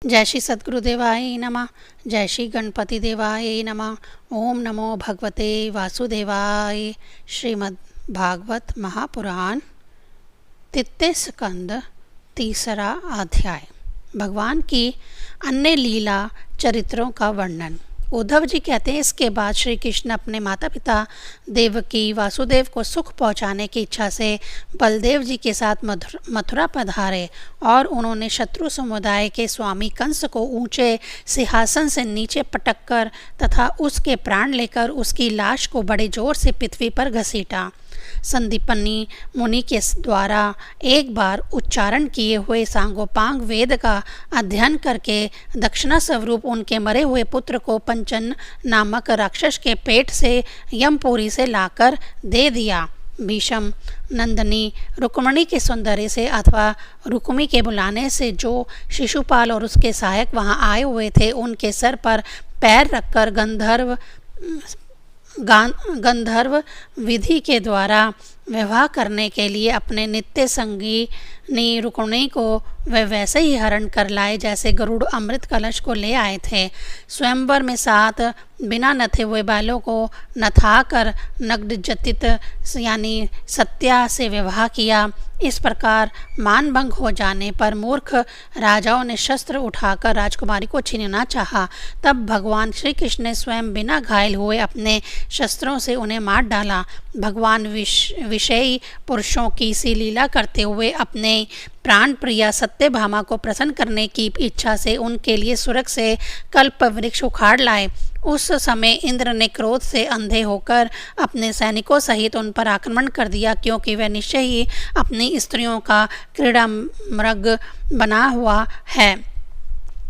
जय श्री सद्गुरुदेवाय नमः। जय श्री गणपति देवाय नमः। ओम नमो भगवते वासुदेवाय। श्रीमद् भागवत महापुराण तृतीय स्कंद तीसरा अध्याय। भगवान की अन्य लीला चरित्रों का वर्णन। उद्धव जी कहते हैं, इसके बाद श्री कृष्ण अपने माता पिता देवकी वासुदेव को सुख पहुंचाने की इच्छा से बलदेव जी के साथ मथुरा पधारे और उन्होंने शत्रु समुदाय के स्वामी कंस को ऊंचे सिंहासन से नीचे पटक कर तथा उसके प्राण लेकर उसकी लाश को बड़े जोर से पृथ्वी पर घसीटा। संदीपनी मुनि के द्वारा एक बार उच्चारण किए हुए सांगोपांग वेद का अध्ययन करके दक्षिणा स्वरूप उनके मरे हुए पुत्र को पंचन नामक राक्षस के पेट से यमपुरी से लाकर दे दिया। भीष्म नंदनी रुक्मणी के सौंदर्य से अथवा रुक्मी के बुलाने से जो शिशुपाल और उसके सहायक वहां आए हुए थे, उनके सर पर पैर रखकर गंधर्व विधि के द्वारा विवाह करने के लिए अपने नित्य संगी रुक्मिणी को वे वैसे ही हरण कर लाए जैसे गरुड़ अमृत कलश को ले आए थे। स्वयंवर में 7 बिना नथे हुए बालों को नथाकर नग्नजतित यानी सत्या से विवाह किया। इस प्रकार मानभंग हो जाने पर मूर्ख राजाओं ने शस्त्र उठाकर राजकुमारी को छीनना चाहा। तब भगवान श्री कृष्ण ने स्वयं बिना घायल हुए अपने शस्त्रों से उन्हें मार डाला। भगवान विषयी पुरुषों की सी लीला करते हुए अपने प्राण प्रिया सत्यभामा को प्रसन्न करने की इच्छा से उनके लिए स्वर्ग से कल्प वृक्ष उखाड़ लाए। उस समय इंद्र ने क्रोध से अंधे होकर अपने सैनिकों सहित उन पर आक्रमण कर दिया, क्योंकि वह निश्चय ही अपनी स्त्रियों का क्रीड़ा मृग बना हुआ है।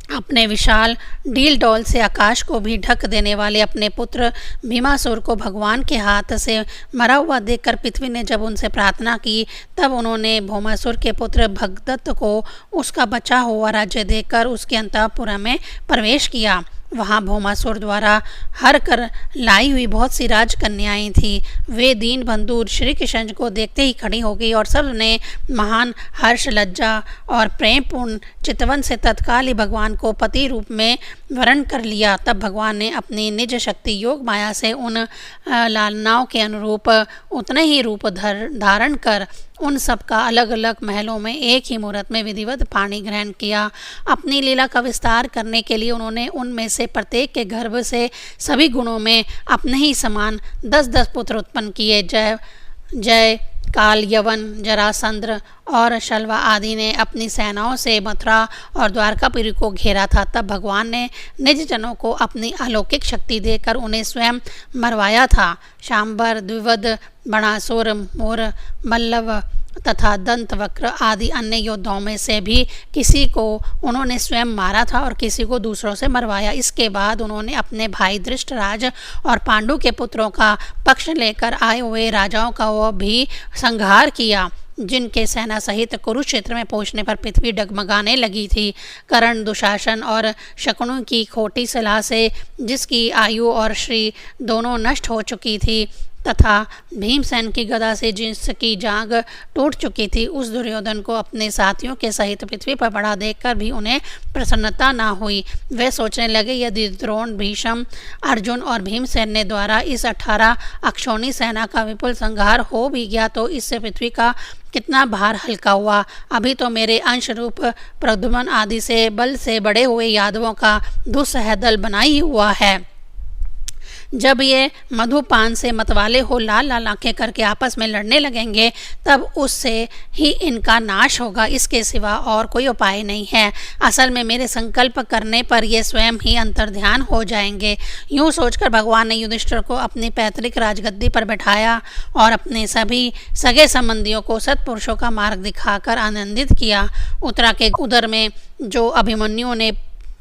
अपने विशाल डील डोल से आकाश को भी ढक देने वाले अपने पुत्र भीमासुर को भगवान के हाथ से मरा हुआ देखकर पृथ्वी ने जब उनसे प्रार्थना की, तब उन्होंने भौमासुर के पुत्र भगदत्त को उसका बचा हुआ राज्य देकर उसके अंतःपुर में प्रवेश किया। वहाँ भौमासुर द्वारा हर कर लाई हुई बहुत सी राजकन्याएं थीं। वे दीन बंधु श्री कृष्ण को देखते ही खड़ी हो गई और सब ने महान हर्ष, लज्जा और प्रेमपूर्ण चितवन से तत्काल ही भगवान को पति रूप में वरण कर लिया। तब भगवान ने अपनी निज शक्ति योग माया से उन लालनाओं के अनुरूप उतने ही रूप धारण कर उन सब का अलग अलग महलों में एक ही मुहूर्त में विधिवत पाणी ग्रहण किया। अपनी लीला का विस्तार करने के लिए उन्होंने उनमें से प्रत्येक के गर्भ से सभी गुणों में अपने ही समान 10-10 पुत्र उत्पन्न किए। जय काल, यवन, जरासंध और शल्वा आदि ने अपनी सेनाओं से मथुरा और द्वारकापुरी को घेरा था। तब भगवान ने निज जनों को अपनी अलौकिक शक्ति देकर उन्हें स्वयं मरवाया था। शांबर, द्विवद, बणासुर, मोर, मल्लव तथा दंतवक्र आदि अन्य योद्धाओं में से भी किसी को उन्होंने स्वयं मारा था और किसी को दूसरों से मरवाया। इसके बाद उन्होंने अपने भाई धृष्टराज और पांडु के पुत्रों का पक्ष लेकर आए हुए राजाओं का वो भी संहार किया, जिनके सेना सहित कुरुक्षेत्र में पहुंचने पर पृथ्वी डगमगाने लगी थी। कर्ण, दुशासन और शकुनी की खोटी सलाह से जिसकी आयु और श्री दोनों नष्ट हो चुकी थी तथा भीमसेन की गदा से जिसकी जांग टूट चुकी थी, उस दुर्योधन को अपने साथियों के सहित पृथ्वी पर पड़ा देखकर भी उन्हें प्रसन्नता न हुई। वे सोचने लगे, यदि द्रोण, भीष्म, अर्जुन और भीमसेन ने द्वारा इस 18 अक्षौणी सेना का विपुल संहार हो भी गया तो इससे पृथ्वी का कितना भार हल्का हुआ। अभी तो मेरे अंश रूप प्रद्युम्न आदि से बल से बड़े हुए यादवों का दुस्सह दल बना ही हुआ है। जब ये मधुपान से मतवाले हो लाल लाल आंखें करके आपस में लड़ने लगेंगे, तब उससे ही इनका नाश होगा। इसके सिवा और कोई उपाय नहीं है। असल में मेरे संकल्प करने पर ये स्वयं ही अंतर्ध्यान हो जाएंगे। यूँ सोचकर भगवान ने युधिष्ठिर को अपनी पैतृक राजगद्दी पर बैठाया और अपने सभी सगे संबंधियों को सत्पुरुषों का मार्ग दिखाकर आनंदित किया। उत्तरा के उदर में जो अभिमन्यु ने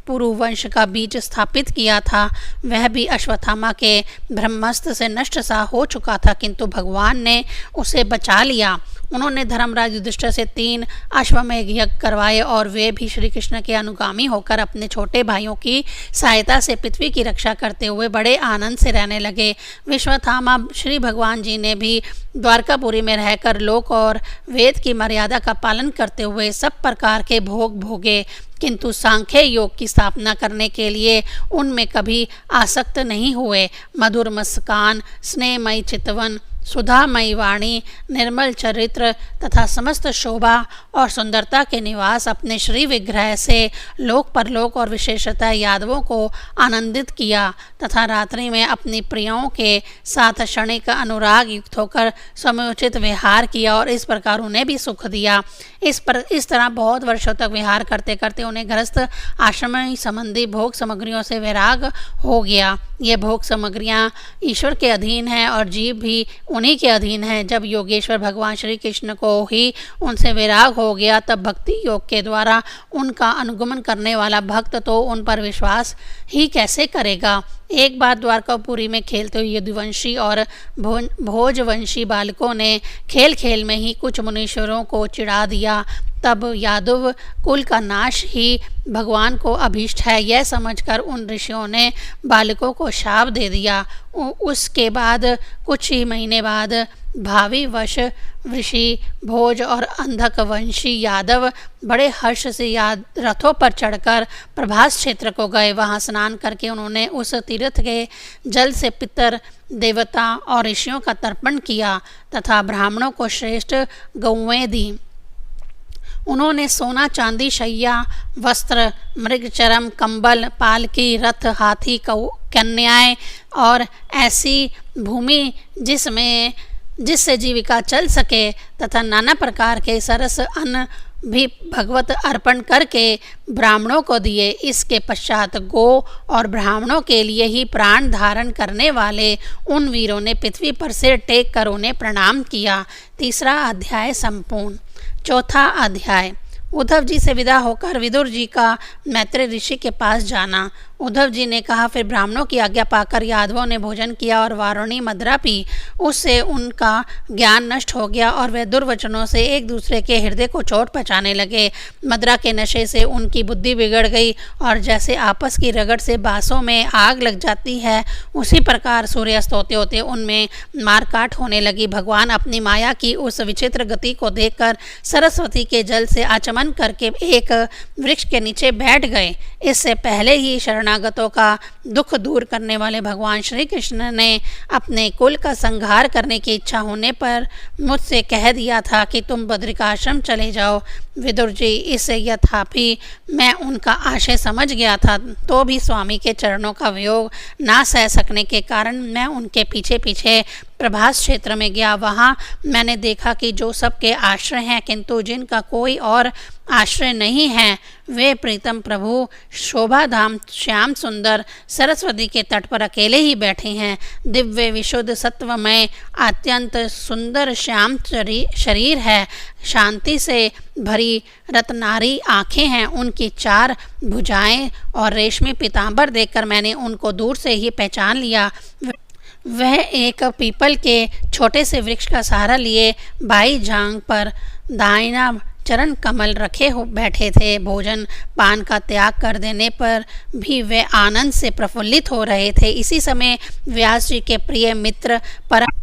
पुरुवंश का बीज स्थापित किया था, वह भी अश्वत्थामा के ब्रह्मास्त्र से नष्ट सा हो चुका था, किंतु भगवान ने उसे बचा लिया। उन्होंने धर्मराज युधिष्ठिर से 3 अश्वमेध यज्ञ करवाए और वे भी श्री कृष्ण के अनुगामी होकर अपने छोटे भाइयों की सहायता से पृथ्वी की रक्षा करते हुए बड़े आनंद से रहने लगे। विश्वथामा श्री भगवान जी ने भी द्वारकापुरी में रहकर लोक और वेद की मर्यादा का पालन करते हुए सब प्रकार के भोग भोगे, किंतु सांख्य योग की स्थापना करने के लिए उनमें कभी आसक्त नहीं हुए। मधुर मुस्कान, स्नेहमयी चितवन, सुधामयी वाणी, निर्मल चरित्र तथा समस्त शोभा और सुंदरता के निवास अपने श्री विग्रह से लोक परलोक और विशेषतः यादवों को आनंदित किया तथा रात्रि में अपनी प्रियों के साथ क्षणिक अनुराग युक्त होकर समुचित विहार किया और इस प्रकार उन्हें भी सुख दिया। इस तरह बहुत वर्षों तक विहार करते करते उन्हें गृहस्थ आश्रम संबंधी भोग सामग्रियों से वैराग हो गया। ये भोग सामग्रियाँ ईश्वर के अधीन हैं और जीव भी उन्हीं के अधीन है। जब योगेश्वर भगवान श्री कृष्ण को ही उनसे वैराग हो गया तब भक्ति योग के द्वारा उनका अनुगमन करने वाला भक्त तो उन पर विश्वास ही कैसे करेगा। एक बार द्वारकापुरी में खेलते हुए यदुवंशी और भोजवंशी बालकों ने खेल खेल में ही कुछ मुनीश्वरों को चिढ़ा दिया। तब यादव कुल का नाश ही भगवान को अभीष्ट है, यह समझकर उन ऋषियों ने बालकों को शाप दे दिया। उसके बाद कुछ ही महीने बाद भावी वश ऋषि भोज और अंधक वंशी यादव बड़े हर्ष से रथों पर चढ़कर प्रभास क्षेत्र को गए। वहां स्नान करके उन्होंने उस तीर्थ के जल से पितर देवता और ऋषियों का तर्पण किया तथा ब्राह्मणों को श्रेष्ठ गौएं दी। उन्होंने सोना चांदी शैया वस्त्र मृगचरम कंबल पालकी रथ हाथी कन्याएं और ऐसी भूमि जिससे जीविका चल सके तथा नाना प्रकार के सरस अन्न भी भगवत अर्पण करके ब्राह्मणों को दिए। इसके पश्चात गो और ब्राह्मणों के लिए ही प्राण धारण करने वाले उन वीरों ने पृथ्वी पर सिर टेक कर उन्हें प्रणाम किया। 3वां अध्याय संपूर्ण। 4था अध्याय। उद्धव जी से विदा होकर विदुर जी का मैत्रेय ऋषि के पास जाना। उद्धव जी ने कहा, फिर ब्राह्मणों की आज्ञा पाकर यादवों ने भोजन किया और वारुणी मदिरा पी। उससे उनका ज्ञान नष्ट हो गया और वे दुर्वचनों से एक दूसरे के हृदय को चोट पहुँचाने लगे। मदिरा के नशे से उनकी बुद्धि बिगड़ गई और जैसे आपस की रगड़ से बांसों में आग लग जाती है, उसी प्रकार सूर्यास्त होते होते उनमें मारकाट होने लगी। भगवान अपनी माया की उस विचित्र गति को देखकर सरस्वती के जल से आचमन करके एक वृक्ष के नीचे बैठ गए। इससे पहले ही शरणागतों का दुख दूर करने वाले भगवान श्री कृष्ण ने अपने कुल का संहार करने की इच्छा होने पर मुझसे कह दिया था कि तुम बद्रिकाश्रम चले जाओ। विदुर जी, इससे यथापि मैं उनका आशय समझ गया था, तो भी स्वामी के चरणों का वियोग ना सह सकने के कारण मैं उनके पीछे पीछे प्रभास क्षेत्र में गया। वहाँ मैंने देखा कि जो सबके आश्रय हैं किंतु जिनका कोई और आश्रय नहीं है, वे प्रीतम प्रभु शोभाधाम श्याम सुंदर सरस्वती के तट पर अकेले ही बैठे हैं। दिव्य विशुद्ध सत्वमय अत्यंत सुंदर श्याम शरीर है, शांति से भरी रत्नारी आँखें हैं, उनकी 4 भुजाएं और रेशमी पीतांबर देखकर मैंने उनको दूर से ही पहचान लिया। वह एक पीपल के छोटे से वृक्ष का सहारा लिए बाई जांग पर दाहिना चरण कमल रखे हो बैठे थे। भोजन पान का त्याग कर देने पर भी वे आनंद से प्रफुल्लित हो रहे थे। इसी समय व्यास जी के प्रिय मित्र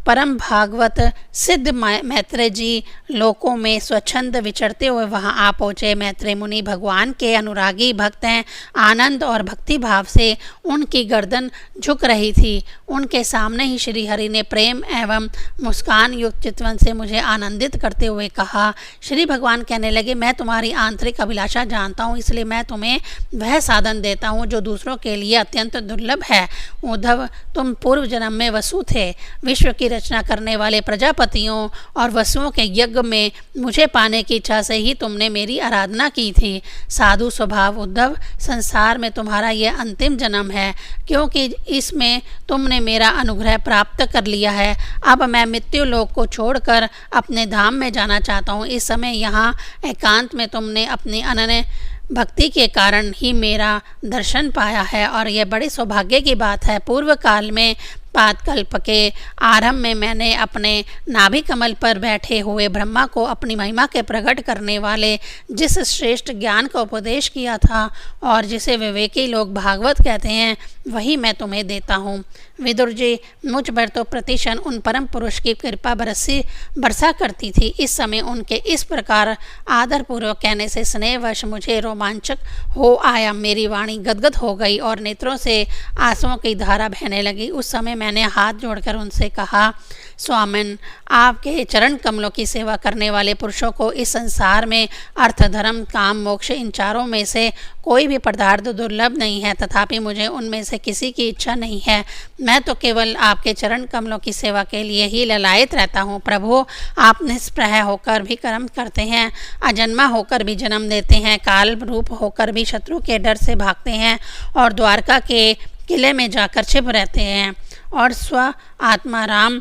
परम भागवत सिद्ध मैत्रेय जी लोकों में स्वच्छंद विचरते हुए वहां आ पहुँचे। मैत्रेय मुनि भगवान के अनुरागी भक्त हैं। आनंद और भक्ति भाव से उनकी गर्दन झुक रही थी। उनके सामने ही श्री हरि ने प्रेम एवं मुस्कान युक्त चितवन से मुझे आनंदित करते हुए कहा। श्री भगवान कहने लगे, मैं तुम्हारी आंतरिक अभिलाषा जानता हूँ, इसलिए मैं तुम्हें वह साधन देता हूँ जो दूसरों के लिए अत्यंत दुर्लभ है। उद्धव, तुम पूर्व जन्म में वसु थे। विश्व की रचना करने वाले प्रजापतियों और वसुओं के यज्ञ में मुझे पाने की इच्छा से ही तुमने मेरी आराधना की थी। साधु स्वभाव उद्धव, संसार में तुम्हारा यह अंतिम जन्म है, क्योंकि इसमें तुमने मेरा अनुग्रह प्राप्त कर लिया है। अब मैं मृत्यु लोक को छोड़कर अपने धाम में जाना चाहता हूँ। इस समय यहाँ एकांत में तुमने अपनी अनन्य भक्ति के कारण ही मेरा दर्शन पाया है और यह बड़े सौभाग्य की बात है। पूर्व काल में पादकल्प के आरंभ में मैंने अपने नाभि कमल पर बैठे हुए ब्रह्मा को अपनी महिमा के प्रकट करने वाले जिस श्रेष्ठ ज्ञान का उपदेश किया था और जिसे विवेकी लोग भागवत कहते हैं, वही मैं तुम्हें देता हूँ। विदुर जी, मुझ पर तो प्रतिक्षण उन परम पुरुष की कृपा बरसा करती थी। इस समय उनके इस प्रकार आदरपूर्वक कहने से स्नेहवश मुझे रोमांचक हो आया। मेरी वाणी गदगद हो गई और नेत्रों से आंसुओं की धारा बहने लगी। उस समय मैंने हाथ जोड़कर उनसे कहा, स्वामिन, आपके चरण कमलों की सेवा करने वाले पुरुषों को इस संसार में अर्थ, धर्म, काम, मोक्ष, इन चारों में से कोई भी पदार्थ दुर्लभ नहीं है। तथापि मुझे उनमें से किसी की इच्छा नहीं है। मैं तो केवल आपके चरण कमलों की सेवा के लिए ही ललायत रहता हूँ। प्रभु, आप निष्प्रह होकर भी कर्म करते हैं, अजन्मा होकर भी जन्म देते हैं, काल रूप होकर भी शत्रु के डर से भागते हैं और द्वारका के किले में जाकर छिप रहते हैं और स्व आत्मा राम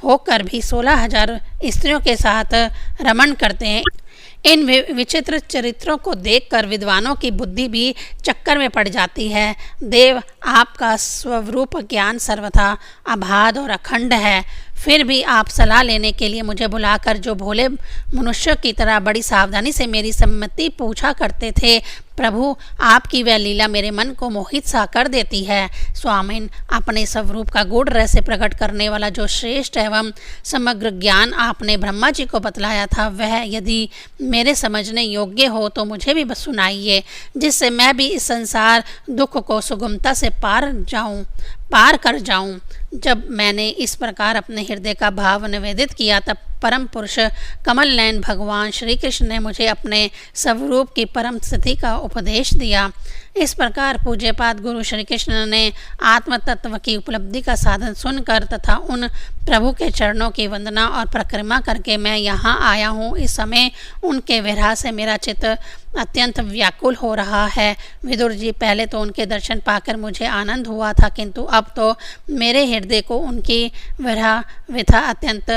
होकर भी 16,000 स्त्रियों के साथ रमण करते हैं। इन विचित्र चरित्रों को देखकर विद्वानों की बुद्धि भी चक्कर में पड़ जाती है। देव, आपका स्वरूप ज्ञान सर्वथा अबाध और अखंड है, फिर भी आप सलाह लेने के लिए मुझे बुलाकर जो भोले मनुष्य की तरह बड़ी सावधानी से मेरी सम्मति पूछा करते थे, प्रभु, आपकी वह लीला मेरे मन को मोहित सा कर देती है। स्वामिन, अपने स्वरूप का गूढ़ रहस्य प्रकट करने वाला जो श्रेष्ठ एवं समग्र ज्ञान आपने ब्रह्मा जी को बतलाया था, वह यदि मेरे समझने योग्य हो तो मुझे भी सुनाइए, जिससे मैं भी इस संसार दुख को सुगमता से पार कर जाऊं। जब मैंने इस प्रकार अपने हृदय का भाव निवेदित किया, तब परम पुरुष कमल नयन भगवान श्री कृष्ण ने मुझे अपने स्वरूप की परम स्थिति का उपदेश दिया। इस प्रकार पूज्यपाद गुरु श्री कृष्ण ने आत्म तत्व की उपलब्धि का साधन सुनकर तथा उन प्रभु के चरणों की वंदना और परिक्रमा करके मैं यहाँ आया हूँ। इस समय उनके विरह से मेरा चित्त अत्यंत व्याकुल हो रहा है। विदुर जी, पहले तो उनके दर्शन पाकर मुझे आनंद हुआ था, किंतु अब तो मेरे हृदय को उनकी विरह व्यथा अत्यंत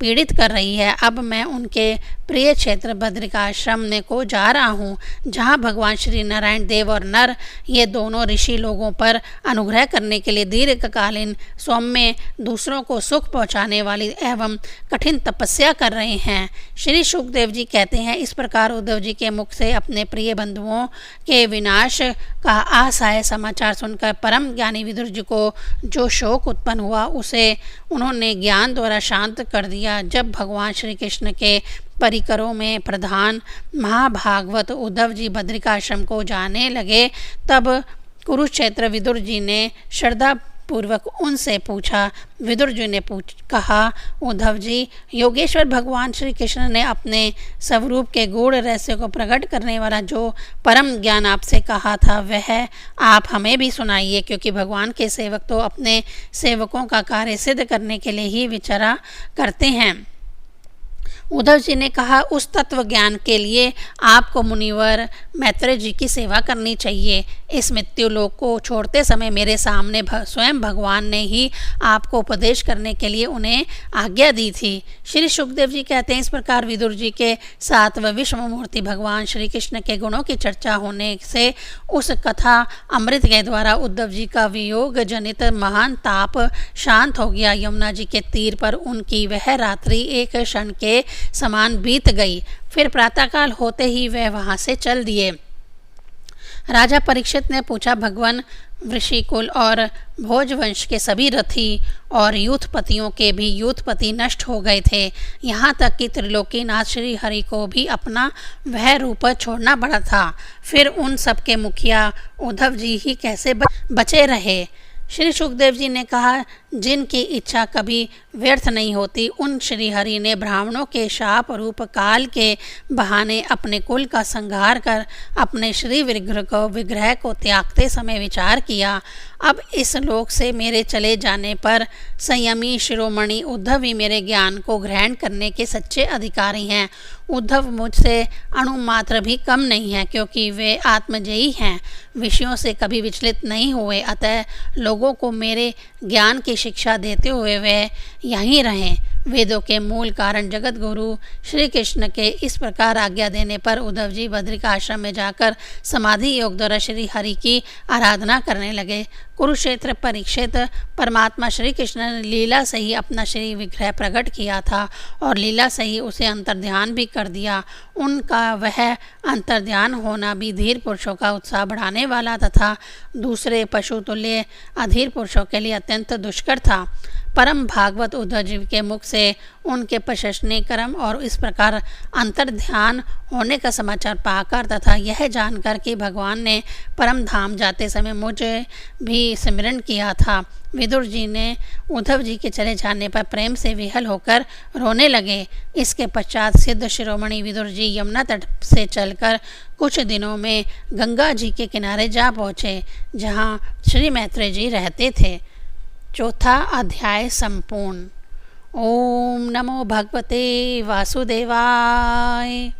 पीड़ित कर रही है। अब मैं उनके प्रिय क्षेत्र बद्रिकाश्रम में को जा रहा हूँ, जहाँ भगवान श्री नारायण देव और नर, ये दोनों ऋषि लोगों पर अनुग्रह करने के लिए दीर्घकालीन सौम्य, दूसरों को सुख पहुँचाने वाली एवं कठिन तपस्या कर रहे हैं। श्री सुखदेव जी कहते हैं, इस प्रकार उद्धव जी के मुख से अपने प्रिय बंधुओं के विनाश का असहाय समाचार सुनकर परम ज्ञानी विदुर जी को जो शोक उत्पन्न हुआ, उसे उन्होंने ज्ञान द्वारा शांत कर दिया। जब भगवान श्री कृष्ण के परिकरों में प्रधान महाभागवत उद्धव जी बद्रिकाश्रम को जाने लगे, तब कुरुक्षेत्र विदुर जी ने श्रद्धा पूर्वक उनसे पूछा। विदुर जी ने कहा, उद्धव जी, योगेश्वर भगवान श्री कृष्ण ने अपने स्वरूप के गूढ़ रहस्य को प्रकट करने वाला जो परम ज्ञान आपसे कहा था, वह आप हमें भी सुनाइए, क्योंकि भगवान के सेवक तो अपने सेवकों का कार्य सिद्ध करने के लिए ही विचारा करते हैं। उद्धव जी ने कहा, उस तत्व ज्ञान के लिए आपको मुनिवर मैत्रेय जी की सेवा करनी चाहिए। इस मृत्यु लोक को छोड़ते समय मेरे सामने स्वयं भगवान ने ही आपको उपदेश करने के लिए उन्हें आज्ञा दी थी। श्री सुखदेव जी कहते हैं, इस प्रकार विदुर जी के साथ व विश्वमूर्ति भगवान श्री कृष्ण के गुणों की चर्चा होने से उस कथा अमृत के द्वारा उद्धव जी का वियोग जनित महान ताप शांत हो गया। यमुना जी के तीर पर उनकी वह रात्रि एक क्षण के समान बीत गई। फिर प्रातःकाल होते ही वह वहां से चल दिए। राजा परीक्षित ने पूछा, भगवान, वृषिकुल और भोजवंश के सभी रथी और यूथपतियों के भी यूथपति नष्ट हो गए थे। यहाँ तक कि त्रिलोकीनाथ श्री हरि को भी अपना वह रूप छोड़ना पड़ा था। फिर उन सब के मुखिया उद्धव जी ही कैसे बचे रहे? श्री सुखदेव जी ने कहा, जिनकी इच्छा कभी व्यर्थ नहीं होती, उन श्री हरि ने ब्राह्मणों के शाप रूप काल के बहाने अपने कुल का संहार कर अपने श्री विग्रह को त्यागते समय विचार किया। अब इस लोक से मेरे चले जाने पर संयमी शिरोमणि उद्धव ही मेरे ज्ञान को ग्रहण करने के सच्चे अधिकारी हैं। उद्धव मुझसे अणुमात्र भी कम नहीं है, क्योंकि वे आत्मजयी हैं, विषयों से कभी विचलित नहीं हुए। अतः लोगों को मेरे ज्ञान की शिक्षा देते हुए वे यहीं रहें। वेदों के मूल कारण जगत गुरु श्री कृष्ण के इस प्रकार आज्ञा देने पर उद्धव जी बद्रिका आश्रम में जाकर समाधि योग द्वारा श्री हरि की आराधना करने लगे। कुरुक्षेत्र परीक्षित परमात्मा श्री कृष्ण ने लीला से ही अपना श्री विग्रह प्रकट किया था और लीला से ही उसे अंतर्ध्यान भी कर दिया। उनका वह अंतर्ध्यान होना भी धीर पुरुषों का उत्साह बढ़ाने वाला तथा दूसरे पशु तुल्य अधीर पुरुषों के लिए अत्यंत दुष्कर था। परम भागवत उद्धव जी के मुख से उनके प्रशंसनीय कर्म और इस प्रकार अंतर्ध्यान होने का समाचार पाकर तथा यह जानकर कि भगवान ने परम धाम जाते समय मुझे भी स्मरण किया था, विदुर जी ने उद्धव जी के चले जाने पर प्रेम से विहल होकर रोने लगे। इसके पश्चात सिद्ध शिरोमणि विदुर जी यमुना तट से चलकर कुछ दिनों में गंगा जी के किनारे जा पहुँचे, जहाँ श्री मैत्रेय जी रहते थे। चौथा अध्याय संपूर्ण। ओम नमो भगवते वासुदेवाय।